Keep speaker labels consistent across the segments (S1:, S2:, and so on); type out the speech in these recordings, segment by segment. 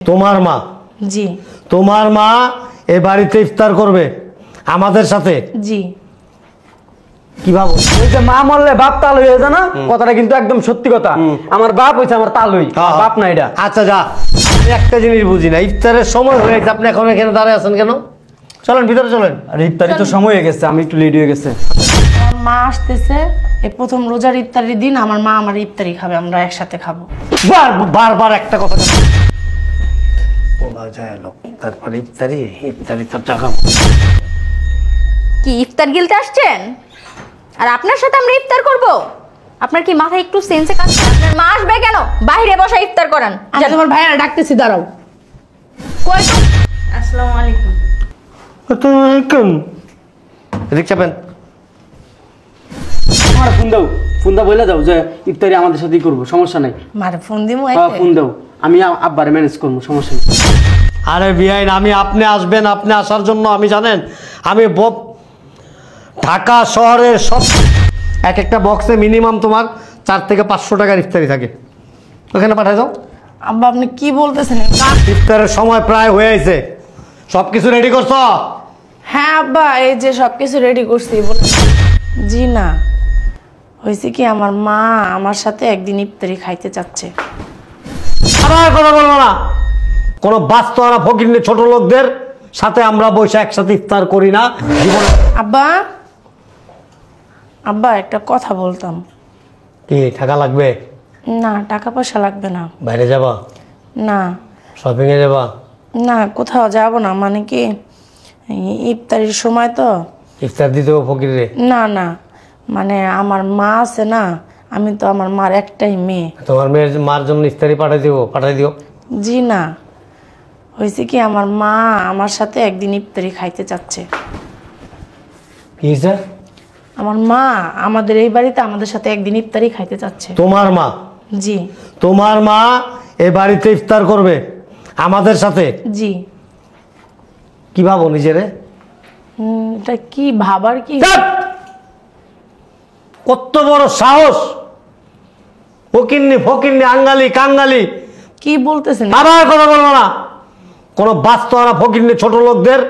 S1: তোমার মা?
S2: জি।
S1: তোমার মা এই বাড়িতে ইফতার করবে আমাদের সাথে?
S2: জি।
S1: কি ভাবো?
S3: ওই যে মা মরলে বাপ তাল হয়ে যায় না, কথাটা কিন্তু একদম সত্যি কথা। আমার বাপ হইছে আমার তালুই, বাপ না এটা।
S1: আচ্ছা যা, আমি একটা জিনিস বুঝি না, ইফতারের সময় হয়ে গেছে, আপনি এখন এখানে দাঁড়ায় আছেন কেন? চলেন ভিতরে চলেন।
S3: আর ইফতারি তো সময় হয়ে গেছে, আমি একটু লেট হয়ে গেছে।
S2: আমার মা আসতেছে, এই প্রথম রোজার ইফতারির দিন আমার মা আমার ইফতারি খাবে, আমরা একসাথে খাবো।
S1: বারবার একটা কথা বলা যায় লোক, তারপরে ইফতারি তো টাকা।
S4: কি ইফতার গিলতে আসছেন? আর আপনার সাথে আমরা ইফতার করব? আপনার কি মাথায় একটু সেন্সে কাজ করে? আপনার মা আসবে কেন? বাইরে বসে ইফতার করেন।
S2: আমি তোমার ভাইয়ারা ডাকতেছি, দাঁড়াও।
S4: কই তো?
S2: আসসালামু আলাইকুম।
S1: রিক্সা পেন।
S3: আমার ফোন দাও, ফোন দা বলে দাও যে ইফতারি আমাদের সাথেই করবো, সমস্যা নাই।
S2: মারে ফোন দিমু।
S3: ফোন দাও, আমি আব্বারে ম্যানেজ করবো, সমস্যা নেই।
S1: আরে বিআইন, আমি আপনি আসবেন, আপনি আসার জন্য আমি জানেন আমি ঢাকা শহরের সব এক একটা বক্সে মিনিমাম তোমার 4 থেকে 500 টাকার ইফতারি থাকে, ওখানে পাঠাই দাও।
S2: আব্বা আপনি কি বলতেছেন?
S1: ইফতারের সময় প্রায় হয়ে আছে, সব কিছু রেডি করছো?
S2: হ্যাঁ আব্বা, এই যে সবকিছু রেডি করছি। জি না, হয়েছে কি আমার মা আমার সাথে একদিন ইফতারি খাইতে চাচ্ছে।
S1: আবার কথা বলবো না, কোনো বাস্তবতা ফকির ছোট লোকদের সাথে আমরা বসে একসাথে ইফতার করি না জীবনে।
S2: আব্বা, আব্বা একটা কথা বলতাম।
S1: কি টাকা লাগবে?
S2: না, টাকা পয়সা লাগবে না।
S1: বাইরে যাবা?
S2: না।
S1: শপিং এ যাবা?
S2: না, কোথাও যাব না, মানে কি ইফতারির সময় তো।
S1: ইফতার দিতে হবে ফকিরে?
S2: না না, মানে আমার মা আছে না, আমি তো আমার মার একটাই মেয়ে।
S1: তোমার মেয়ের মার জন্য ইফতারি পাঠাই দিও।
S2: জি না, হয়েছে কি আমার মা আমার সাথে একদিন ইফতারি খাইতে চাচ্ছে।
S1: কি স্যার?
S2: আমার মা আমাদের এই বাড়িতে আমাদের সাথে একদিন ইফতারি খাইতে চাচ্ছে।
S1: তোমার মা?
S2: জি।
S1: তোমার মা এই বাড়িতে ইফতার করবে আমাদের সাথে?
S2: জি।
S1: কি ভাবো নিজেরে?
S2: এটা কি ভাবার কি?
S1: কত বড় সাহস! ফকিন্নি আঙ্গালি কাঙ্গালি
S2: কি বলতেছেন?
S1: আবার কথা বলবো না, কোনো বাস্তবতা ফকিন্নি ছোট লোকদের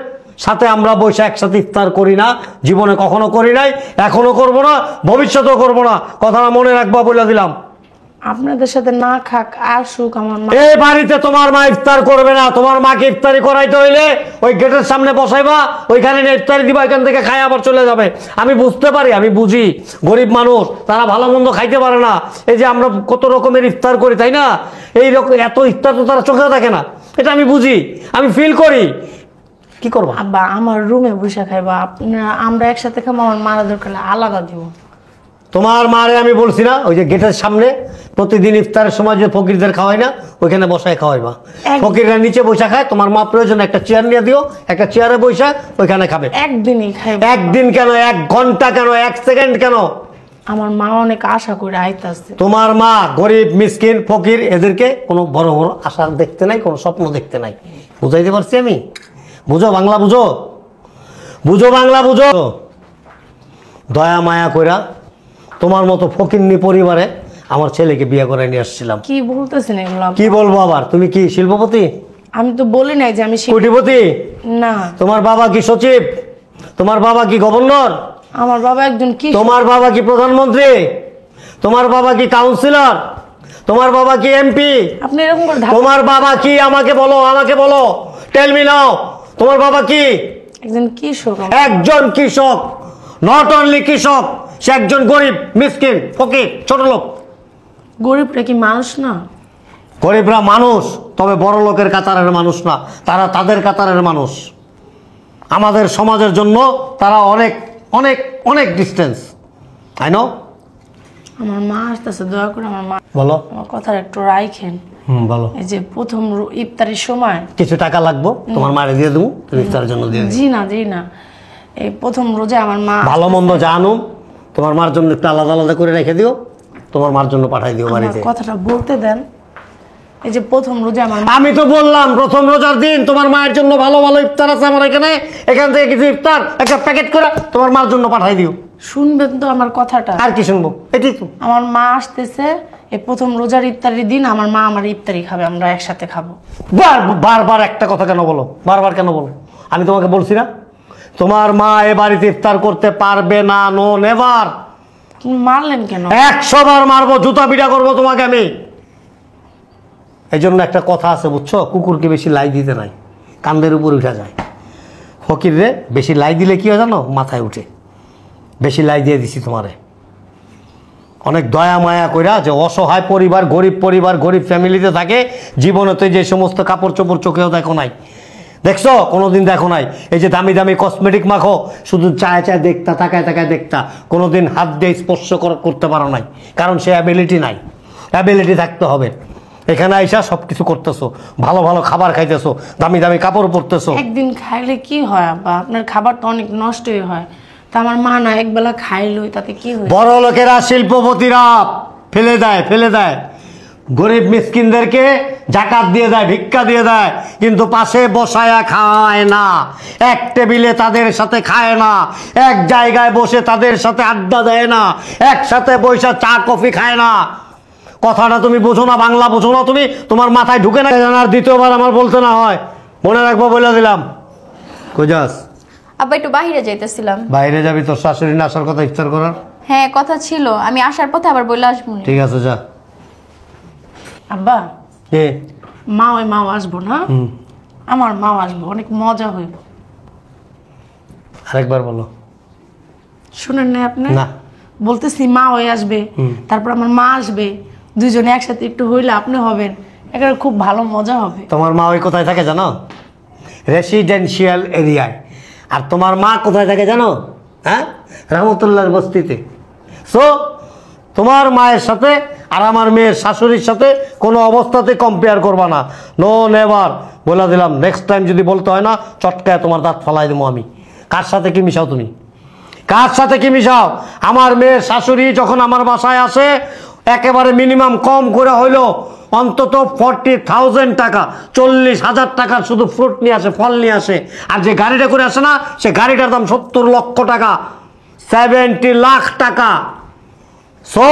S1: সাথে আমরা বসে একসাথে ইফতার করি না, জীবনে কখনো করি নাই, এখনো করবো না, ভবিষ্যতেও করবো না, কথাটা মনে রাখবা বলে দিলাম।
S2: আপনাদের সাথে না খাক আর সুখ আমার মা।
S1: এই বাড়িতে তোমার মা ইফতার করবে না, তোমার মাকে ইফতারি করাইতে হইলে ওই গেটের সামনে বসাইবা, ওইখানে ইফতারি দিবা, এখান থেকে খাই আবার চলে যাবে। আমি বুঝতে পারি, আমি বুঝি গরিব মানুষ, তারা ভালো মন্দ খাইতে পারে না, এই যে আমরা কত রকমের ইফতার করি তাই না, এই রকম এত ইফতার তো তারা চোখে দেখে না, এটা আমি বুঝি, আমি ফিল করি। কি করবো?
S2: আব্বা আমার রুমে বসে খাইবা, আপনারা আমরা একসাথে খাবো, আমার মারা দরকার আলাদা দিব।
S1: তোমার মারে আমি বলছি না, ওই যে গেটের সামনে প্রতিদিন ইফতারের সময় যে ফকিরদের খাওয়াই না, ওইখানে বসায় খাওয়াইবা। ফকিররা নিচে বসে খায়, তোমার মা প্রয়োজন একটা চেয়ার নিয়ে দিও, একটা চেয়ারে বসে ওইখানে খাবে।
S2: একদিনই খাইব।
S1: একদিন কেন, 1 ঘন্টা কেন, 1 সেকেন্ড কেন?
S2: আমার মা অনেক আশা করে আইতাছে।
S1: তোমার মা গরিব মিসকিন ফকির, এদেরকে কোনো বড় বড় আশা দেখতে নাই, কোনো স্বপ্ন দেখতে নাই। বুঝাইতে পারছি আমি? বুঝো বাংলা, বুঝো বাংলা, বুঝো। দয়া মায়া কইরা তোমার মতো ফকিন্নি পরিবারে আমার ছেলেকে বিয়ে করে নিয়ে আসছিলাম।
S2: কি বলতেছেন এগুলো?
S1: কি বলবো আবার? তুমি কি শিল্পপতি?
S2: আমি তো বলি নাই যে আমি
S1: কোটিপতি।
S2: না।
S1: তোমার বাবা কি সচিব? তোমার বাবা কি গভর্নর?
S2: আমার বাবা একজন কি?
S1: তোমার বাবা কি প্রধানমন্ত্রী? তোমার বাবা কি কাউন্সিলর? তোমার বাবা কি এমপি?
S2: আপনি এরকম করে
S1: তোমার বাবা কি? আমাকে বলো, টেল মি নাও। তোমার বাবা কি?
S2: একজন কৃষক।
S1: একজন কৃষক, নট অনলি কৃষক, সে একজন গরিব মিসকিন ফকির ছোট লোক।
S2: গরিবরা কি মানুষ না?
S1: গরিবরা মানুষ, তবে বড় লোকের কাতারের মানুষ না, তারা তাদের কাতারের মানুষ। আমাদের সমাজের জন্য তারা অনেক অনেক অনেক ডিস্টেন্স। তাই না?
S2: আমার মা আসতেছে, দয়া করে আমার মা।
S1: বলো।
S2: আমার কথা একটু রাইখেন।
S1: বলো।
S2: এই যে প্রথম ইফতারের সময়
S1: কিছু টাকা লাগবে, তোমার মারে দিয়ে দেবো, তুমি ইফতারের জন্য দিয়ে।
S2: জি না, এই প্রথম রোজা আমার মা
S1: ভালো মন্দ জানো, তোমার মার জন্য একটু আলাদা আলাদা করে রেখে দিও, তোমার মার জন্য পাঠাই দিও বাড়িতে।
S2: কথাটা বলতে দেন। এই যে প্রথম রোজা আমার মা।
S1: আমি তো বললাম প্রথম রোজার দিন তোমার মায়ের জন্য ভালো ভালো ইফতার আছে আমার এখানে, এখান থেকে কিছু ইফতার একটা প্যাকেট করে তোমার মার জন্য পাঠাই দিও।
S2: শুনবেন তো আমার কথাটা?
S1: আর কি শুনবো? এটাই তো।
S2: আমার মা আসতেছে, এই প্রথম রোজার ইফতারির দিন আমার মা আমার ইফতারি খাবে, আমরা একসাথে খাবো।
S1: বারবার একটা কথা কেন বলো, বারবার কেন বলো? আমি তোমাকে বলছি না তোমার মা এ বাড়িতে ইফতার করতে পারবে না, নো নেভার।
S2: তুমি মারলেন কেন?
S1: 100 বার মারবো, জুতা পিটা করবো তোমাকে আমি। এই জন্য একটা কথা আছে বুঝছো, কুকুরকে বেশি লাই দিতে নাই, কান্দের উপর উঠা যায়। ফকির রে বেশি লাই দিলে কি হয় জানো, মাথায় উঠে। বেশি লাই দিয়ে দিছি তোমারে, অনেক দয়া মায়া কইরা, যে অসহায় পরিবার, গরিব ফ্যামিলিতে থাকে, জীবনে তো যে সমস্ত কাপড় চোপড় চোখেও দেখো নাই, দেখছো কোনোদিন দেখো নাই। এই যে দামি দামি কসমেটিক মাখো, শুধু চায় চায় দেখতা, তাকায় তাকায় দেখতা, কোনোদিন হাত দিয়ে স্পর্শ করতে পারো নাই, কারণ সে অ্যাবিলিটি নাই। অ্যাবিলিটি থাকতে হবে। এখানে আইসা সব কিছু করতেছো, ভালো ভালো খাবার খাইতেছো, দামি দামি কাপড় পরতেছো।
S2: একদিন খাইলে কি হয় আব্বা? আপনার খাবার তো অনেক নষ্টই হয়। তা আমার মা না একবেলা খাইলো, তাতে কি হয়?
S1: বড় লোকেরা, শিল্পপতিরা ফেলে দেয়, গরিব মিসকিনদেরকে জাকাত দিয়ে দেয়, ভিক্ষা দিয়ে দেয়, কিন্তু পাশে বসায়া খায় না, এক টেবিলে তাদের সাথে খায় না, এক জায়গায় বসে তাদের সাথে আড্ডা দেয় না, একসাথে বসে চা কফি খায় না। কথাটা তুমি বোঝো না, বাংলা বোঝো না তুমি, তোমার মাথায় ঢুকে না। আর দ্বিতীয়বার আমার বলতে না হয়, মনে রাখবো বলে দিলাম। কোজাস
S4: আব্বা একটু বাইরে যাইতেছিলাম।
S1: বাইরে যাবি? তোর শাশুড়ি না আসার কথা ইফতার করার?
S4: হ্যাঁ কথা ছিল, আমি আসার পথে আবার বলে আসবো।
S1: ঠিক আছে যা।
S2: আব্বা
S1: কে?
S2: মাও আসবো না? আমার মাও আসবো, অনেক মজা হইব।
S1: আরেকবার বলো।
S2: শুনেন না আপনি?
S1: না
S2: বলতেছি মা হয়ে আসবে, তারপর আমার মা আসবে, দুজনে একসাথে একটু হইলে আপনি হবেন, এখানে খুব ভালো মজা হবে।
S1: তোমার মা ওই কোথায় থাকে জানো? রেসিডেন্সিয়াল এরিয়ায়। আর তোমার মা কোথায় থাকে জানো? হ্যাঁ, রহমতুল্লাহর বস্তিতে। সো তোমার মায়ের সাথে আর আমার মেয়ের শাশুড়ির সাথে কোনো অবস্থাতে কম্পেয়ার করবা না, নো নেভার, বলে দিলাম। নেক্সট টাইম যদি বলতে হয় না, চটকায় তোমার দাঁত ফলাই দেবো আমি। কার সাথে কি মিশাও তুমি? কার সাথে কি মিশাও? আমার মেয়ের শাশুড়ি যখন আমার বাসায় আসে, একেবারে মিনিমাম কম করে হইলো অন্তত 40,000 টাকা, 40,000 টাকার শুধু ফ্রুট নিয়ে আসে, ফল নিয়ে আসে। আর যে গাড়িটা করে আসে না, সে গাড়িটার দাম 70 লক্ষ টাকা, 70 লাখ টাকা। সো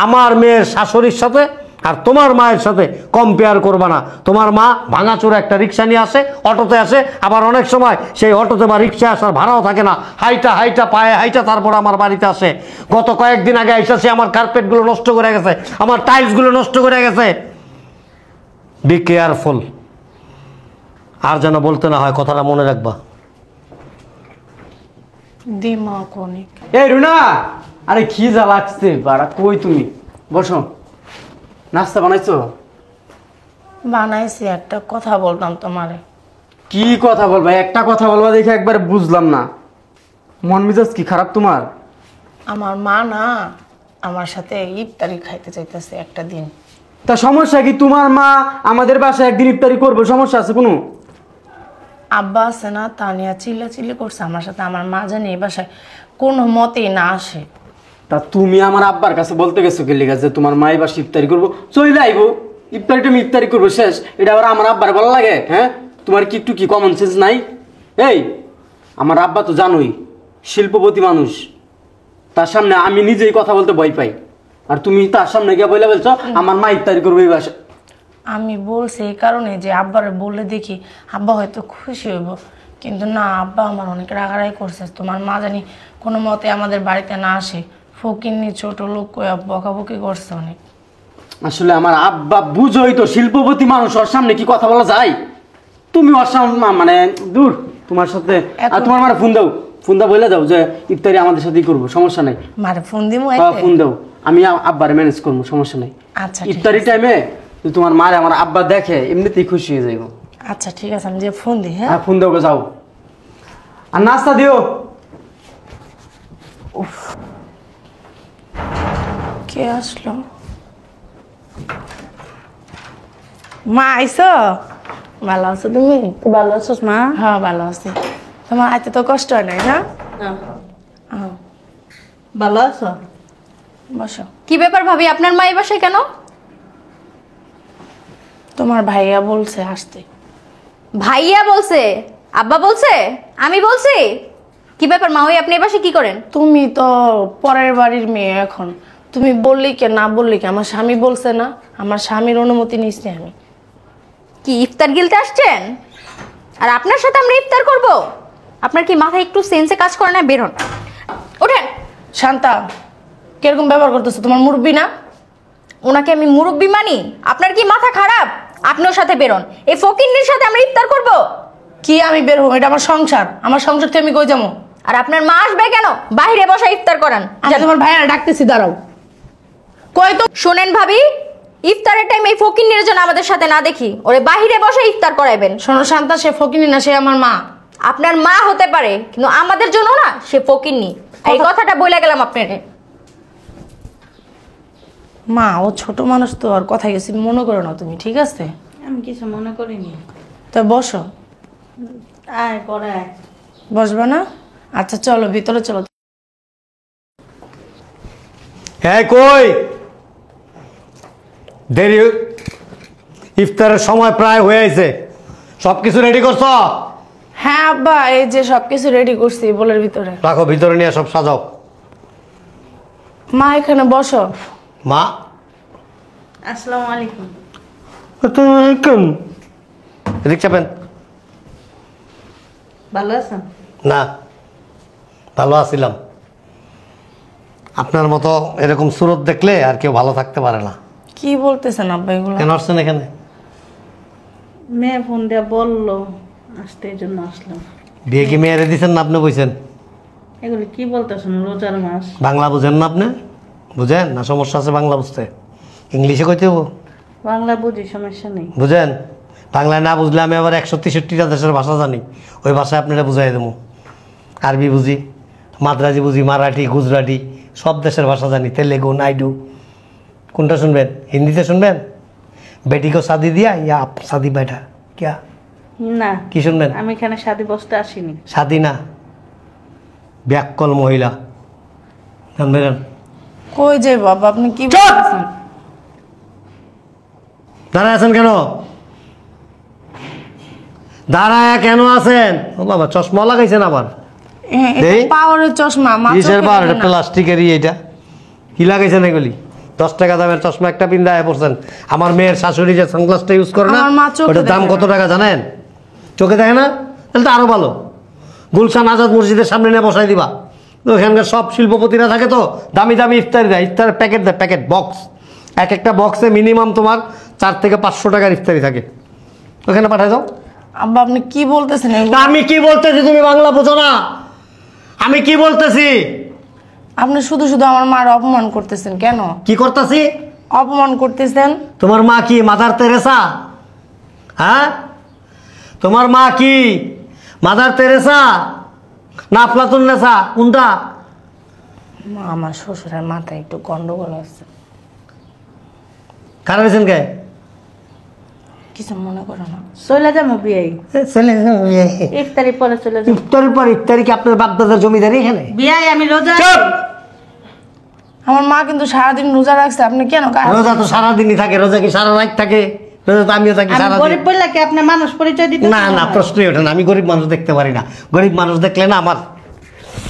S1: আমার মেয়ের শাশুড়ির সাথে আর তোমার মায়ের সাথে কম্পেয়ার করবা না। তোমার মা ভাঙাচোরা একটা রিক্সা নিয়ে আসে, অটোতে আসে, আবার অনেক সময় সেই অটোতে বা রিক্সায় আসার ভাড়াও থাকে না, হাইটা পায়ে হাইটা তারপর আমার বাড়িতে আসে। গত কয়েকদিন আগে এসেছে, আমার কার্পেটগুলো নষ্ট করে গেছে, আমার টাইলসগুলো নষ্ট করে গেছে। বি কেয়ারফুল, আর যেন বলতে না হয়, কথাটা মনে রাখবা।
S2: দিমাগ অনেক।
S3: এই রুনা, আরে কি যা লাগছে বাড়া, কই তুমি? বসো। নাস্তা বানাইছো?
S2: বানাইছি, একটা কথা বলতাম তোমারে।
S3: কি কথা বলবা? একটা কথা বলবা দেখে একবার বুঝলাম না। মন মেজাজ কি খারাপ তোমার?
S2: আমার মা না আমার সাথে ইফতারি খাইতে চাইতেছে একটা দিন।
S3: তা সমস্যা কি? তোমার মা আমাদের বাসায় একদিন ইফতারি করবো, সমস্যা আছে কোনো?
S2: আব্বা আছে না, তানিয়া চিল্লাচিল্লি করছে আমার সাথে, আমার মা জানি এই বাসায় কোনো মতেই না আসে।
S3: তা তুমি আমার আব্বার কাছে বলতে গেছো কি লিগা যে তোমার মা এবার ইফতারি করবো? চলে আইবো, ইফতারিটা আমি ইফতারি করবো, শেষ। এটা আবার আমার আব্বার ভালো লাগে? হ্যাঁ, তোমার কি একটু কি কমন সেন্স নাই? এই আমার আব্বা তো জানোই শিল্পপতি মানুষ, তার সামনে আমি নিজেই কথা বলতে ভয় পাই, আর তুমি তার সামনে গিয়ে বলে বলছো আমার মা ইফতারি করবো এই বাসা।
S2: আমি বলছি এই কারণে যে আব্বারে বললে দেখি আব্বা হয়তো খুশি হইব, কিন্তু না, আব্বা আমার অনেক রাগারাগি করছে। তোমার মা জানি কোনো মতে আমাদের বাড়িতে না আসে, ফকিন্নি ছোট লোক কইয়া বকাবকি করছে অনেক।
S3: আসলে আমার আব্বা বুঝোই তো শিল্পপতি মানুষ, ওর সামনে কি কথা বলা যায়? তুমি ওর সামনে মানে দূর তোমার সাথে। আর তোমার মারা ফোন দাও বলে দাও যে ইফতারি আমাদের সাথেই করবো, সমস্যা নাই।
S2: মারে ফোন দিমু?
S3: ফোন দাও, আমি আব্বারে ম্যানেজ করবো, সমস্যা নাই।
S2: আচ্ছা,
S3: ইফতারি টাইমে তোমার মারে আমার আব্বা দেখে এমনিতেই খুশি হয়ে যাইব।
S2: আচ্ছা ঠিক আছে, আমি যে ফোন দিই। হ্যাঁ
S3: ফোন দাও, যাও। আর নাস্তা দিও।
S2: কে আসলো? মা আইসো? ভালো আছো তুমি?
S5: ভালো আছিস মা?
S2: হ্যাঁ ভালো আছি। তোমার আইতে তো কষ্ট হয় নাই না?
S5: ভালো আছো?
S2: বসো।
S4: কি ব্যাপার ভাবি, আপনার মা এই বাসায় কেন?
S2: তোমার ভাইয়া বলছে আসতে।
S4: ভাইয়া বলছে? আব্বা বলছে? আমি বলছি? কি ব্যাপার মা, ওই আপনি এই বাসায় কি করেন?
S2: তুমি তো পরের বাড়ির মেয়ে, এখন তুমি বললি কে না বললি কে? আমার স্বামী বলছে না, আমার স্বামীর অনুমতি নিচ্ছি আমি।
S4: কি ইফতার গিলতে আসছেন? আর আপনার সাথে আমরা ইফতার করব? আপনার কি মাথায় একটু সেন্সে কাজ করে না? বের হন, ওঠেন।
S2: শান্তা, কিরকম ব্যবহার করতেছো? তোমার মুরব্বি না?
S4: ওনাকে আমি মুরব্বি মানি? আপনার কি মাথা খারাপ? আপনিও সাথে বেরোন। এই ফকিন্নির সাথে আমরা ইফতার করব?
S2: কি আমি বের হবো? এটা আমার সংসার, আমার সংসার থেকে আমি কই যাবো?
S4: আর আপনার মা আসবে কেন? বাইরে বসে ইফতার করান।
S2: আমি তোমার ভাইয়ারা ডাকতেছি, দাঁড়াও। কই তো
S4: শোনেন ভাবি, ইফতারের টাইম এই ফকিন্নির জন্য আমাদের সাথে না দেখি, ওরে বাইরে বসে ইফতার করাইবেন।
S2: শোনো শান্তা, সে ফকিনি না, সে আমার মা।
S4: আপনার মা হতে পারে, কিন্তু আমাদের জন্য না, সে ফকিন্নি। এই কথাটা বলে গেলাম আপনাকে।
S2: মা, ও ছোট মানুষ তো, আর কথা গেছি মনে করো না তুমি, ঠিক আছে?
S5: আমি কিছু মনে করিনি।
S2: তো বসো।
S5: আয় পরে আয়।
S2: বসবা না? আচ্ছা চলো ভিতরে চলো।
S1: হ্যাঁ কই দেরি, ইফতারের সময় প্রায় হয়ে আছে, সব কিছু রেডি করছ?
S2: হ্যাঁ আব্বা, এই যে সবকিছু রেডি করছি বলের ভিতরে।
S1: রাখো, ভিতরে নিয়ে সব সাজাও।
S2: মা এখানে বসো।
S1: মা
S5: আসসালামু আলাইকুম।
S1: এদিক চাপেন।
S5: ভালো আছেন?
S1: না, ভালো আছিলাম। আপনার মতো এরকম সুরত দেখলে আর কেউ ভালো থাকতে পারে না।
S2: কি বলতেছেন আব্বা এগুলো?
S1: কেন আসছেন এখানে?
S5: মেয়ে ফোন দিয়ে বললো আসতে, এই জন্য আসলাম।
S1: বিয়ে কি মেয়েরে দিচ্ছেন না আপনি বলছেন?
S5: এগুলো কি বলতেছেন? রোজার মাস।
S1: বাংলা বুঝেন না আপনি? বুঝেন না? সমস্যা আছে বাংলা বুঝতে? ইংলিশে কইতে হবো?
S5: বাংলা বুঝি, সমস্যা নেই।
S1: বুঝেন? বাংলায় না বুঝলে আমি আবার 163টা দেশের ভাষা জানি, ওই ভাষায় আপনারা বুঝাই দেবো। আরবি বুঝি, মাদ্রাজি বুঝি, মারাঠি, গুজরাটি, সব দেশের ভাষা জানি। তেলেগু, নাইডু। কোনটা শুনবেন? হিন্দিতে শুনবেন? বেটি কো শাদি দিয়া ইয়া আপ শাদি बैठा क्या?
S5: না,
S1: কি শুনবেন?
S5: আমি এখানে শাদি বসতে আসিনি।
S1: শাদি না, ব্যাককল মহিলা। জানবেন?
S2: কই যাই বাবা, আপনি কি
S1: চুপ!
S2: বলতেছেন?
S1: দাঁড়ায় আছেন কেন? দাঁড়ায় কেন আছেন? ও বাবা, চশমা লাগাইছেন আবার? দেই?
S2: পাওয়ারের চশমা, মা
S1: কিসের
S2: চোখে
S1: বার?
S2: দেখে না।
S1: প্লাস্টিকেরই এটা। কি লাগাইছেন এগুলি? 10 টাকা দামের চশমা একটা পিন্দায় পড়ছেন। আমার মেয়ের শাশুড়ি যে সানগ্লাসটা ইউজ করে না,
S2: আমার মা চোখে
S1: ওটার দাম
S2: দেখে
S1: কত
S2: না।
S1: টাকা জানেন? চোখে দেখে না? তাহলে তো আরো ভালো। গুলশান আজাদ মসজিদের সামনে নিয়ে বসাই দিবা। ওখানকার সব শিল্পপতিরা থাকে তো, দামি দামি ইফতারি দেয়, ইফতারের প্যাকেট দেয়, প্যাকেট বক্স। এক একটা বক্সে মিনিমাম তোমার 4 থেকে 500 টাকার ইফতারি থাকে। ওখানে পাঠাই দাও।
S2: আব্বা আপনি কি বলতেছেন এগুলো?
S1: আমি কি বলতেছি তুমি বাংলা বোঝো না? আমি কি বলতেছি?
S2: আপনি শুধু শুধু আমার মার অপমান করতেছেন কেন?
S1: কি করতেছি?
S2: অপমান করতেছেন।
S1: তোমার মা কি মাদার তেরেসা? হ্যাঁ, তোমার মা কি মাদার তেরেসা না আফলাতুন নেসা? কোনটা?
S2: মা, আমার শ্বশুরের মাথায় একটু গন্ডগোল আছে।
S1: খারাপ হয়েছেন কে?
S2: কিছু মনে করো না।
S5: চলে যাবো বিয়ে, ইফতারি পরে চলে যাবো।
S1: ইফতারের পর ইফতারি কি আপনার বাপদাদার জমিদারি এখানে?
S5: বিয়ে আমি রোজা।
S1: চুপ!
S2: আমার মা কিন্তু সারাদিন রোজা রাখছে, আপনি কেন গায়ে-
S1: রোজা তো সারাদিনই থাকে। রোজা কি সারা রাত থাকে? রোজা তো আমিও থাকি
S5: আমি
S1: সারাদিন।
S5: গরিব বললে কি আপনি মানুষ পরিচয় দিতে?
S1: না না, প্রশ্নই ওঠে না। আমি গরিব মানুষ দেখতে পারি না। গরিব মানুষ দেখলে না আমার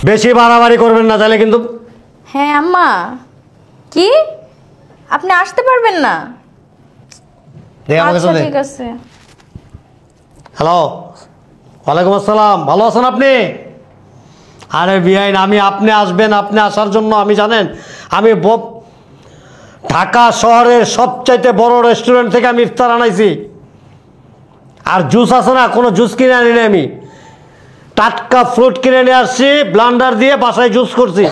S1: বেশি বাড়াবাড়ি করবেন না, তাহলে কিন্তু।
S4: হ্যাঁ আম্মা, কি আপনি আসতে পারবেন না?
S1: দে আমাকে
S4: আচ্ছা
S1: চলে।
S4: ঠিক আছে।
S1: হ্যালো, ওয়ালাইকুম আসসালাম। ভালো আছেন আপনি? আরে বিআইন, আমি আপনি আসবেন, আপনি আসার জন্য আমি জানেন আমি ঢাকা শহরের সবচাইতে বড় রেস্টুরেন্ট থেকে আমি ইফতার আনাইছি। আর জুস আছে না, কোনো জুস কিনে আনি না আমি। টাটকা ফ্রুট কিনে নিয়ে আসছি, ব্লান্ডার দিয়ে বাসায় জুস করছি।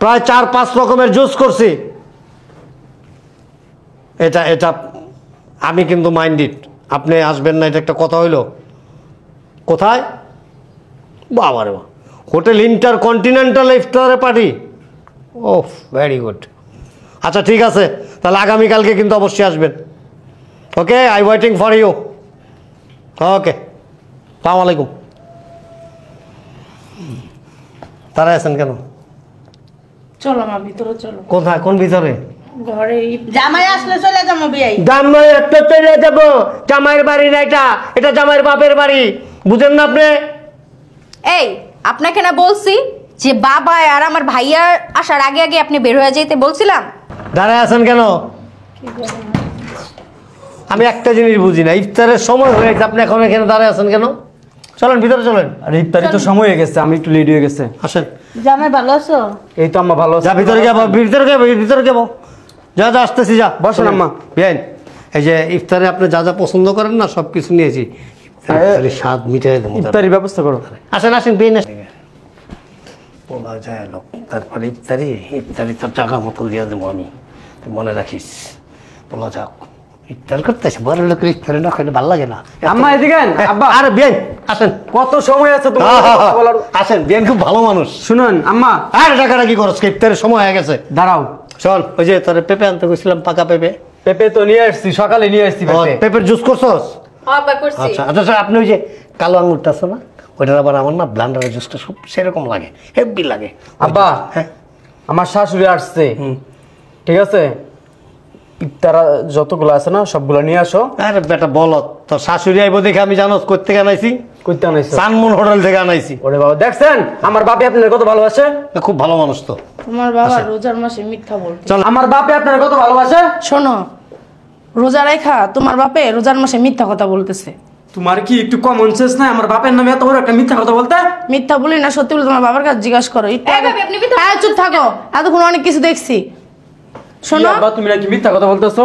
S1: প্রায় 4-5 রকমের জুস করছি। এটা এটা আমি কিন্তু মাইন্ডেড। আপনি আসবেন না, এটা একটা কথা হইল? কোথায়? বাবা রে, হোটেল ইন্টারকন্টিনেন্টাল ইফতারে পার্টি। ও ভেরি গুড। আচ্ছা ঠিক আছে, তাহলে আগামীকালকে কিন্তু অবশ্যই আসবেন। ওকে, আই ওয়েটিং ফর ইউ। ওকে, সালাম আলাইকুম। তারা আছেন কেন?
S2: চলো মা, ভিতরে চলো।
S1: কোথায়? কোন ভিতরে?
S2: ঘরে
S5: জামাই আসলে চলে যাবো বিয়ে।
S1: জামাই একটা চলে যাবো? জামাইয়ের বাড়ি না এটা, এটা জামাইয়ের বাপের বাড়ি। বুঝেন না আপনি?
S4: এই আপনাকে না বলছি যে বাবা আর আমার ভাইয়ার আসার আগে আগে আপনি বের হয়ে যেতে বলছিলাম?
S1: দাঁড়ায় আছেন কেন? আমি একটা জিনিস বুঝি না, ইফতারের সময় হয়ে গেছে, আপনি এখন এখানে দাঁড়ায় আছেন কেন? চলেন ভিতরে চলেন।
S3: আরে ইফতারি তো সময় হয়ে গেছে, আমি একটু লেট হয়ে গেছে।
S1: আসেন।
S5: জামাই ভালো আছো?
S3: এই তো আম্মা ভালো আছে।
S1: যা ভিতরে যাবো, ভিতরে যাবো, ভিতরে যাবো। যা যা আসতেছি, যা
S3: বসেন আম্মা।
S1: বেন, এই যে ইফতারে আপনি যা যা পছন্দ করেন না সব কিছু নিয়েছি, ইফতারের স্বাদ মিটাই দেবো।
S3: ইফতারির ব্যবস্থা করো।
S1: আসেন আসেন, বেন বলা যায় লোক, তারপরে ইফতারি তো টাকা মতো দিয়ে দেবো আমি, তুই মনে রাখিস। বলা যাক ইফতার করতেছে, বড় লোকের ইফতারি না খেলে ভালো লাগে না।
S3: আম্মা এদিকে আন, আব্বা।
S1: আরে বেন আসেন,
S3: কত সময় আছে তোমার কথা বলার?
S1: আসেন, বেন খুব ভালো মানুষ।
S3: শুনুন আম্মা,
S1: আরে টাকাটা কি করছ? ইফতারের সময় হয়ে গেছে।
S3: দাঁড়াও।
S1: শোন, ওই যে তোর পেঁপে আনতে গেছিলাম, পাকা পেঁপে,
S3: পেঁপে তো নিয়ে আসছি, সকালে নিয়ে আসছি পেঁপে।
S1: পেঁপের জুস করছস?
S4: আব্বা করছি।
S1: আচ্ছা আচ্ছা স্যার, আপনি ওই যে কালো আঙুরটা আছে না, ওইটার আবার আমার না ব্লান্ডারের জুসটা সব সেরকম লাগে, হেভি লাগে।
S3: আব্বা,
S1: হ্যাঁ
S3: আমার শাশুড়ি আসছে, ঠিক আছে? ইফতারা যতগুলো আছে না সবগুলো নিয়ে আসো।
S1: আরে বেটা বলত, তোর শাশুড়ি আইব দেখে আমি জানো কই থেকে আনাইছি?
S3: কইতে আনাইছো?
S1: সানমুন হোটেল থেকে আনাইছি।
S3: ওরে বাবা, দেখছেন আমার বাপে আপনার কত ভালোবাসে?
S1: খুব ভালো মানুষ তো।
S2: তোমার বাবা রোজার মাসে মিথ্যা বলতে।
S1: চল।
S3: আমার বাপে আপনার কত ভালোবাসে?
S2: শোনো, রোজা রেখা তোমার বাপে রোজার মাসে মিথ্যা কথা বলতেছে।
S3: তোমার কি একটু কমন সেন্স নাই? আমার বাপের নামে এত বড় একটা মিথ্যা কথা বলতে?
S2: মিথ্যা বলি না, সত্যি বলে তোমার বাবার কাছে জিজ্ঞাসা করো। একটু
S4: এই ভাবি, আপনি মিথ্যা
S2: হ্যাঁ, চুপ থাকো, এতক্ষণ অনেক কিছু দেখছি। শোনো
S3: আব্বা, তুমি নাকি মিথ্যা কথা বলতেছো?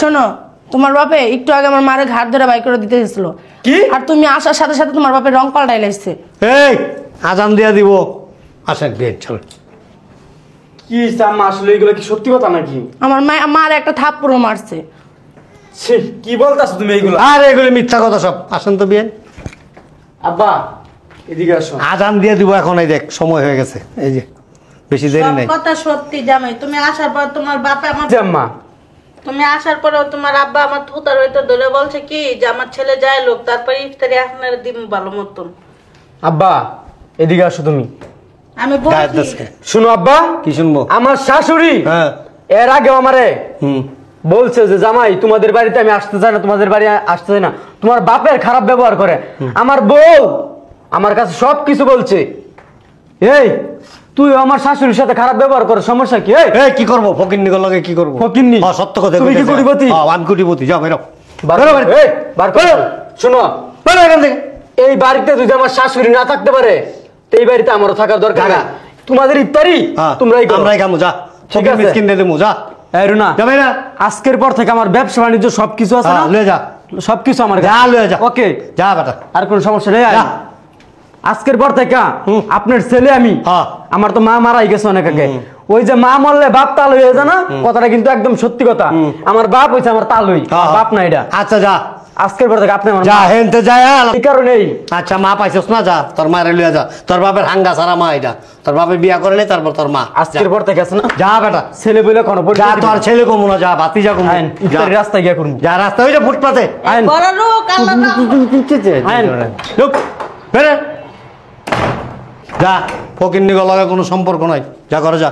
S2: শোনো, তোমার বাপে একটু আগে আমার মারে ঘাট ধরে বাই করে দিতে গেছিল।
S3: কি?
S2: আর তুমি আসার সাথে সাথে তোমার বাপের রং পাল্টাই লাগছে।
S1: এই আজান দিয়া দিব, আসেন বেন চল।
S3: কি আম্মা, আসলে এগুলো কি সত্যি কথা নাকি?
S2: আমার মার একটা থাপ্পড়ও মারছে।
S3: ছি, কি বলতাছো তুমি এইগুলো?
S1: আর এগুলি মিথ্যা কথা সব। আসেন তো বেন।
S3: আব্বা এদিকে আসো।
S1: আজান দিয়ে দিব এখন, এই দেখ সময় হয়ে গেছে, এই যে বেশি দেরি
S5: সব
S1: নাই।
S5: কথা সত্যি জামাই, তুমি আসার পর তোমার বাপে আমার,
S3: জি আম্মা।
S5: তুমি আসার পরেও তোমার আব্বা আমার থুতার হইতে ধরে বলছে কি যে আমার ছেলে যায় লোক, তারপরে ইফতারি আপনার দিম ভালো মতন।
S3: আব্বা এদিকে আসো তুমি।
S5: আমি
S1: গায়ের
S5: বলছি
S1: দোষকে।
S3: শুনো আব্বা,
S1: কি শুনবো?
S3: আমার শাশুড়ি
S1: হ্যাঁ।
S3: এর আগে আমারে
S1: হুম।
S3: বলছে যে জামাই তোমাদের বাড়িতে আমি আসতে চাই না, তোমাদের বাড়ি আসতে চাই না, তোমার বাপের খারাপ ব্যবহার করে। আমার বউ আমার কাছে সব কিছু বলছে। এই তুই আমার শাশুড়ির সাথে খারাপ ব্যবহার করে, সমস্যা কি?
S1: এই কি করবো? ফকিন্নি লগে কি করবো?
S3: ফকিন্নি?
S1: হ্যাঁ, সত্য কথা
S3: তুমি কি
S1: কইতেছে।
S3: কোটিপতি?
S1: হ্যাঁ, আমি কোটিপতি। যাও বেরো,
S3: বার
S1: বেরো
S3: করো,
S1: বাড়ি।
S3: এই, বার করো। শোনো,
S1: বেরো এখান থেকে।
S3: এই বাড়িতে যদি আমার শাশুড়ি না থাকতে পারে তো এই বাড়িতে আমারও থাকার দরকার
S1: কারা?
S3: নেই। তোমাদের ইফতারি
S1: হ্যাঁ,
S3: তোমরাই করো।
S1: আমরাই খামু, যা।
S3: ঠিক
S1: ফকির
S3: আছে।
S1: মিসকিন দিয়ে দেবো, যা।
S3: এই রুনা,
S1: যা বেরা।
S3: আজকের পর থেকে আমার ব্যবসা বাণিজ্য সবকিছু আছে না,
S1: হ্যাঁ, লয়ে যা।
S3: সবকিছু আমার
S1: যা লয়ে যা।
S3: ওকে,
S1: যা বেটা।
S3: আর কোনো সমস্যা নেই।
S1: যা।
S3: আজকের পর থেকে আপনার ছেলে আমি,
S1: হ্যাঁ।
S3: আমার তো মা মারাই গেছে অনেক আগে। ওই যে মা মরলে বাপ তাল হয়ে যায় না, কথাটা কিন্তু একদম সত্যি কথা। আমার বাপ হইছে আমার তালুই,
S1: হ্যাঁ,
S3: বাপ না এটা।
S1: আচ্ছা যা,
S3: আজকের পর থেকে আপনি আমার
S1: যা
S3: মা।
S1: হেনতে যায়।
S3: এই কারণেই
S1: আচ্ছা মা পাইছস না, যা তোর মায়ের লইয়া যা। তোর বাপের হাঙ্গা সারা মা এটা, তোর বাপে বিয়া করে নে, তারপর তোর মা।
S3: আজকের পর থেকে আছে না,
S1: যা বেটা,
S3: ছেলে বলে কোনো
S1: যা। তোর ছেলে কমু না, যা বাতি যা কমু।
S3: আইন ইফতারি রাস্তায় গিয়া করুন।
S1: যা রাস্তা হয়ে যা, ফুটপাতে
S3: আইন
S5: বড় লোক আল্লাহ না
S3: আইন।
S1: লোক বেরে যা। ফকির নিগো লগে কোনো সম্পর্ক নাই, যা করে যা।